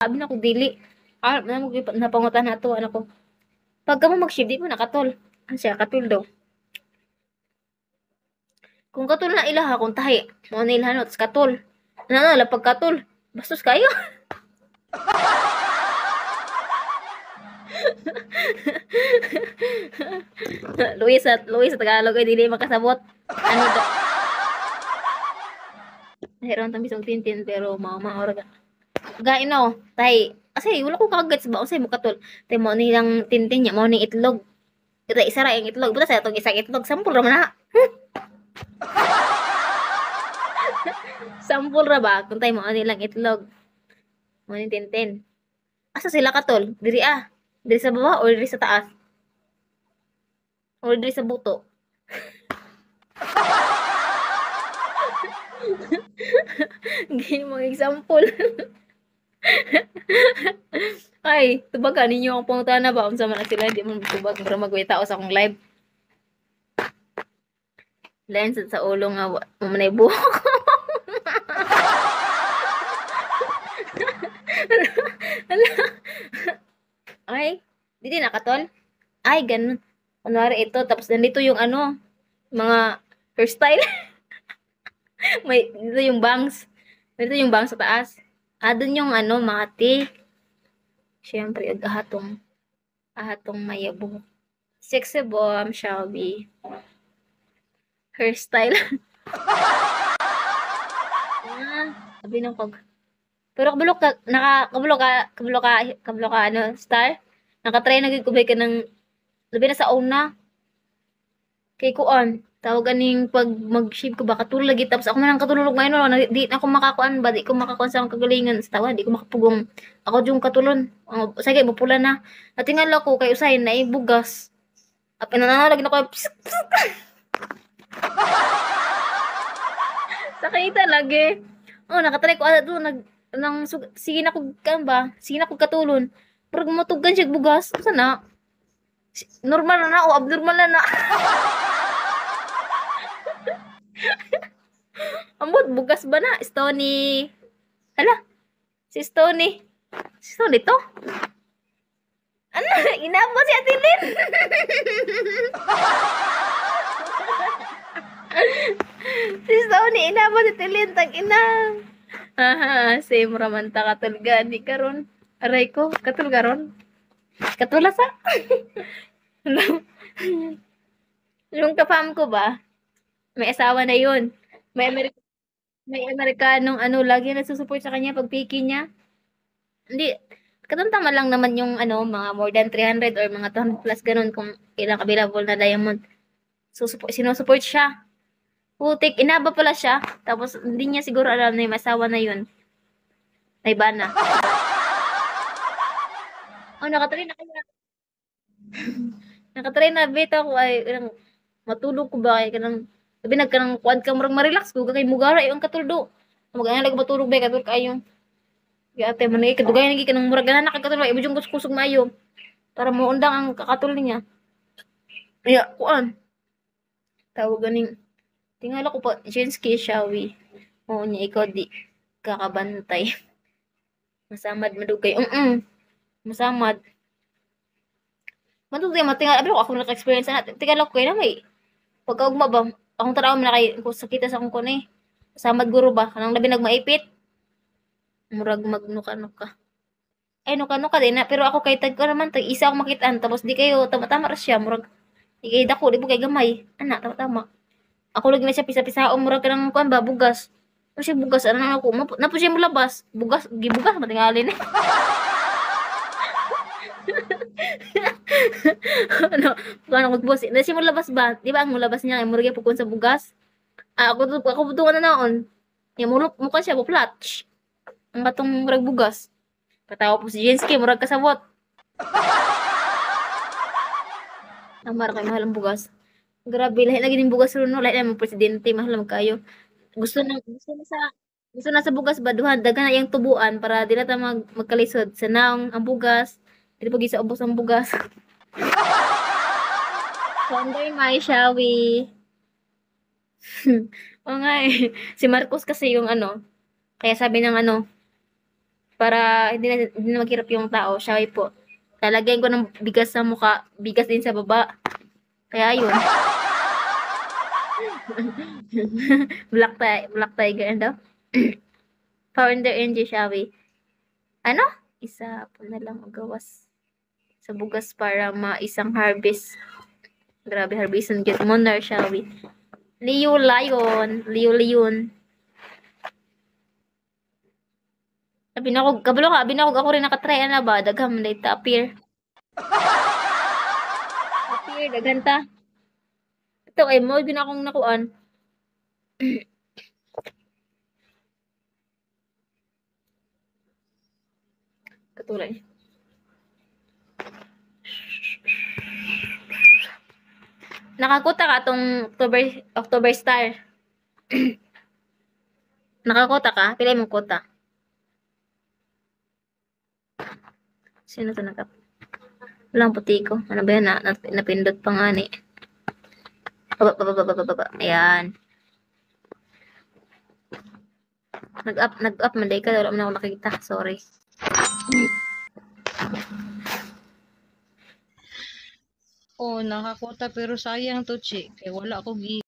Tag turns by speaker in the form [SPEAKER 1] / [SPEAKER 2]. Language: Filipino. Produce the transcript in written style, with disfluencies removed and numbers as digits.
[SPEAKER 1] Sabi na ko dili. Na mo napangutan na to anak ko. Pagka mo mag-shift di mo nakatol. Ano siya katol daw. Kung katol na ilaha kung tahi, mo na ilahan no, katol. Ano la pagkatol. Bastos kayo. Luis at Tagalog ay dili makasabot. Ano daw? Heron tang bisog tintin pero maura ka. Gain no, tay. Kasi wala ko kagats ba usay mo katol. Tay mo nilang tintin niya mo ning itlog. Ito isa ra yung itlog. Buta sa itong isang itlog. Sampul ra man na. Sampul ra ba? Kung tayo mo nilang itlog. Mo ning tintin. Asa sila katol? Diri ah. Diri sa baba or diri sa taas? Or diri sa buto? Gini mga example. Ay, tubagan ninyo ang pangutana ba? Unsa man na sila, di mo tubag para magwita sa akong live. Lens sa ulo nga, mamanay buhok. Ay, di nakatol? Ay, ganun. Kunwari ito, tapos nandito yung ano, mga hairstyle. May, dito yung bangs. Dito yung bangs sa taas. Doon yung ano, mati. Siyempre, ahatong mayabo. Sexy bomb, Shelby. Hairstyle. Sabi ng pag. Pero kabulok ka, ano, star? Nakatry na gigubay ka ng, labi na sa una. Kay kuan. Tawag aning pag mag-shave ko ba katulog lagi tapos ako man ang katulog ngayon no, di na ako makakuan ba di ko makakuan sa akong kagalingan sa tawa di ko makapugong ako yung katulon sige mo pula na natingal ako kay usay na bugas apin na lagi na ko sakita lagi nakatry ko do nang sige na ko kan ba sige na ko katulon pero gumutugan siya bugas sana normal na o abnormal na Ambot, bugas ba na? Stony. Hala, si Stony. Si Stony to? Ano? Inabot si Atilin. Si Stony, inabot si Atilin. Tag-ina. Same raman ta katulga. Di karon. Aray ko, katulga ron. Katula sa. Yung kapam ko ba? May asawa na yun. May Amerikanong ano, lagi nagsusupport sa kanya pag picky niya. Hindi, katantama lang naman yung ano, mga more than 300 or mga 200 plus ganun kung ilang available na diamond. Sinusupport siya. Putik, inaba pala siya. Tapos hindi niya siguro alam na yung asawa na yun. Ay bana. Nakatry na kaya. Nakatry na beta ko ay matulog ko ba kay kanang sabi nagkanang kuan ka murag ma-relax ko kay mugara yung katuldo. Magana lag matulog ba katul kayo. Ya ate man kadugay nagi kanang murag gana nakakatulog imo jung kusog maayo para mo undang ang kakatul niya. Ya kuan. Tawag ganing tingala ko pa Jenski Shawi. Oo niya ikaw di kakabantay. Masamad madugay. Masamad. Matugay matingal abro ako naka-experience na. Tingala ko kay na may pagkaugma ba akong tanaw man kay ko sakita sa akong kunay. Samad guro ba kanang labi nagmaipit. Murag magnuka-nuka. Ay nuka-nuka din na pero ako kay tag ko naman tag isa akong makitaan tapos di kayo tama-tama ra siya murag di kay dako di mo kay gamay. Ana tama-tama. Ako lagi na siya pisa-pisaon murag kanang kuan ba bugas. Ano siya bugas ana ako napo siya mulabas. Bugas gibugas matingalin. Ano, paano magbukas? Na siya mulabas ba? Di ba ang mulabas niya ay murag pukon sa bugas? Ako butuan na naon. Ya mukha siya buplat. Ang batong murag bugas. Katawa po si Jenski murag kasabot. Amar kay mahal ang bugas. Grabe lahi lagi ning bugas ron no, lahi na mo presidente mahal man kayo. Gusto na sa bugas ba duhan daghan na yang tubuan para dili ta magkalisod sa naong ang bugas. Dili pag isa ubos ang bugas. Sunday my shawi. O nga eh. Si Marcos kasi yung ano, kaya sabi ng ano, para hindi na maghirap yung tao. Shaway po. Lalagyan ko ng bigas sa mukha, bigas din sa baba. Kaya yun. Black tiger, ano? Founder NG Shawi. Ano? Isa po na lang magawas sa bugas para maisang harvest. Grabe, harvestan get mo na, Shawi. Leo Lion. Leo Leon. Kabalo ka, binakog ako rin nakatry na ba? Dagham na ita appear. Appear, daganta. Ito ay mo, binakong nakuan. Katulad. Nakakuta ka tong October Star. Nakakuta ka? Pila mong kuta? Sino to nagkap? Walang puti ko. Ano ba yan? Napindot pa nga ni. Baba. Ayan. Nag-up. Manday ka. Wala mo na ako nakikita. Sorry.
[SPEAKER 2] Oh, nakakota pero sayang to, Chi. Kaya wala ko